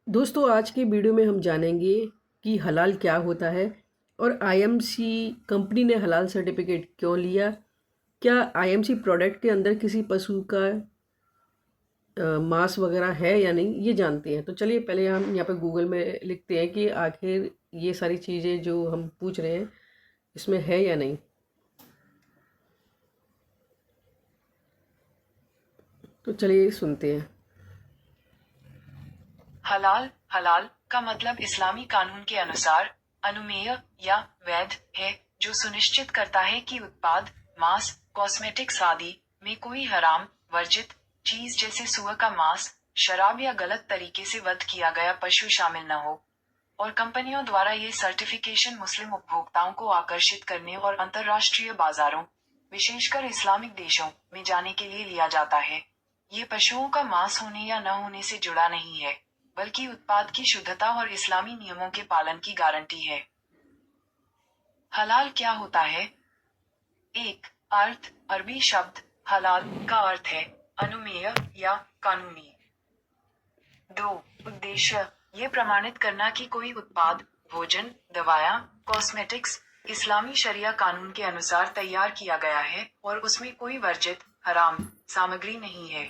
दोस्तों आज की वीडियो में हम जानेंगे कि हलाल क्या होता है और आईएमसी कंपनी ने हलाल सर्टिफिकेट क्यों लिया। क्या आईएमसी प्रोडक्ट के अंदर किसी पशु का मांस वगैरह है या नहीं, ये जानते हैं। तो चलिए पहले हम यहाँ पे गूगल में लिखते हैं कि आखिर ये सारी चीज़ें जो हम पूछ रहे हैं इसमें है या नहीं। तो चलिए सुनते हैं। हलाल हलाल का मतलब इस्लामी कानून के अनुसार अनुमेय या वैध है, जो सुनिश्चित करता है कि उत्पाद, मांस, कॉस्मेटिक्स आदि में कोई हराम, वर्जित चीज जैसे सुअर का मांस, शराब या गलत तरीके से वध किया गया पशु शामिल न हो। और कंपनियों द्वारा ये सर्टिफिकेशन मुस्लिम उपभोक्ताओं को आकर्षित करने और अंतर्राष्ट्रीय बाजारों, विशेषकर इस्लामिक देशों में जाने के लिए लिया जाता है। ये पशुओं का मांस होने या न होने से जुड़ा नहीं है, बल्कि उत्पाद की शुद्धता और इस्लामी नियमों के पालन की गारंटी है। हलाल क्या होता है? एक, अर्थ। अरबी शब्द हलाल का अर्थ है अनुमेय या कानूनी। दो, उद्देश्य। ये प्रमाणित करना कि कोई उत्पाद, भोजन, दवाएं, कॉस्मेटिक्स इस्लामी शरिया कानून के अनुसार तैयार किया गया है और उसमें कोई वर्जित, हराम सामग्री नहीं है।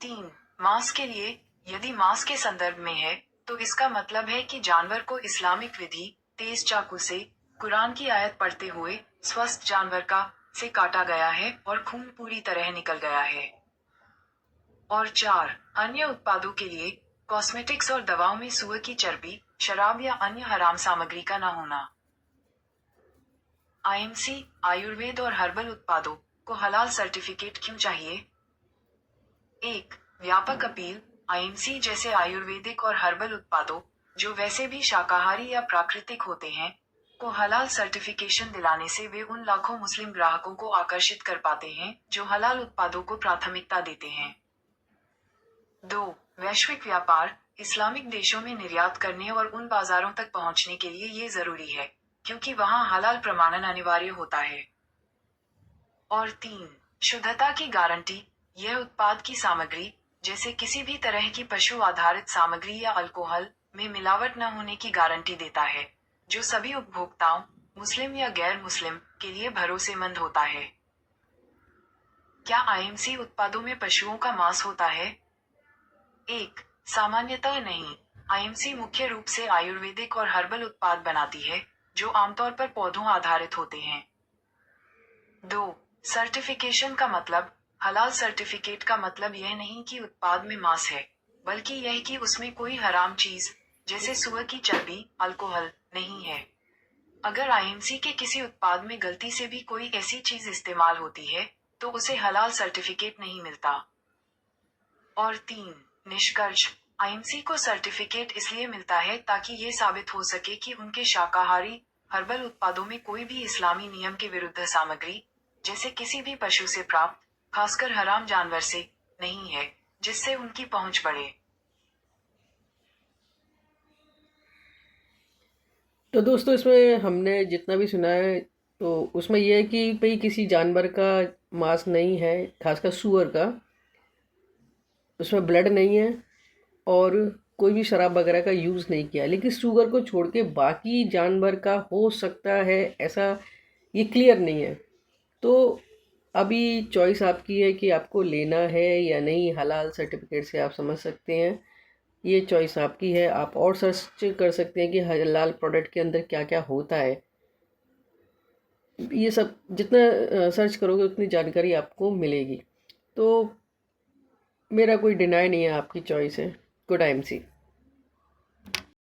तीन, मांस के लिए। यदि मांस के संदर्भ में है, तो इसका मतलब है कि जानवर को इस्लामिक विधि, तेज चाकू से, कुरान की आयत पढ़ते हुए, स्वस्थ जानवर का से काटा गया है और खून पूरी तरह निकल गया है। और चार, अन्य उत्पादों के लिए, कॉस्मेटिक्स और दवाओं में सुअर की चर्बी, शराब या अन्य हराम सामग्री का न होना। आईएमसी, आयुर्वेद और हर्बल उत्पादों को हलाल सर्टिफिकेट क्यों चाहिए? एक, व्यापक अपील। आईएमसी जैसे आयुर्वेदिक और हर्बल उत्पादों, जो वैसे भी शाकाहारी या प्राकृतिक होते हैं, को हलाल सर्टिफिकेशन दिलाने से वे उन लाखों मुस्लिम ग्राहकों को आकर्षित कर पाते हैं जो हलाल उत्पादों को प्राथमिकता देते हैं। दो, वैश्विक व्यापार। इस्लामिक देशों में निर्यात करने और उन बाजारों तक पहुंचने के लिए ये जरूरी है, क्योंकि वहां हलाल प्रमाणन अनिवार्य होता है। और तीन, शुद्धता की गारंटी। यह उत्पाद की सामग्री, जैसे किसी भी तरह की पशु आधारित सामग्री या अल्कोहल, में मिलावट न होने की गारंटी देता है, जो सभी उपभोक्ताओं, मुस्लिम या गैर मुस्लिम, के लिए भरोसेमंद होता है। क्या आईएमसी उत्पादों में पशुओं का मांस होता है? एक, सामान्यतः नहीं। आईएमसी मुख्य रूप से आयुर्वेदिक और हर्बल उत्पाद बनाती है, जो आमतौर पर पौधों आधारित होते हैं। दो, सर्टिफिकेशन का मतलब। हलाल सर्टिफिकेट का मतलब यह नहीं कि उत्पाद में मांस है, बल्कि यह कि उसमें कोई हराम चीज, जैसे सुअर की चर्बी, अल्कोहल, नहीं है। अगर आईएमसी के किसी उत्पाद में गलती से भी कोई ऐसी चीज इस्तेमाल होती है, तो उसे हलाल सर्टिफिकेट नहीं मिलता। और तीन, निष्कर्ष। आईएमसी को सर्टिफिकेट इसलिए मिलता है ताकि ये साबित हो सके कि उनके शाकाहारी, हर्बल उत्पादों में कोई भी इस्लामी नियम के विरुद्ध सामग्री, जैसे किसी भी पशु से प्राप्त, खासकर हराम जानवर से, नहीं है, जिससे उनकी पहुंच बढ़े। तो दोस्तों इसमें हमने जितना भी सुना है तो उसमें यह है कि भाई किसी जानवर का मांस नहीं है, खासकर सूअर का, उसमें ब्लड नहीं है और कोई भी शराब वगैरह का यूज़ नहीं किया। लेकिन शुगर को छोड़ के बाकी जानवर का हो सकता है, ऐसा ये क्लियर नहीं है। तो अभी चॉइस आपकी है कि आपको लेना है या नहीं। हलाल सर्टिफिकेट से आप समझ सकते हैं, ये चॉइस आपकी है। आप और सर्च कर सकते हैं कि हलाल प्रोडक्ट के अंदर क्या क्या होता है। ये सब जितना सर्च करोगे उतनी जानकारी आपको मिलेगी। तो मेरा कोई डिनाई नहीं है, आपकी चॉइस है। Good IMC.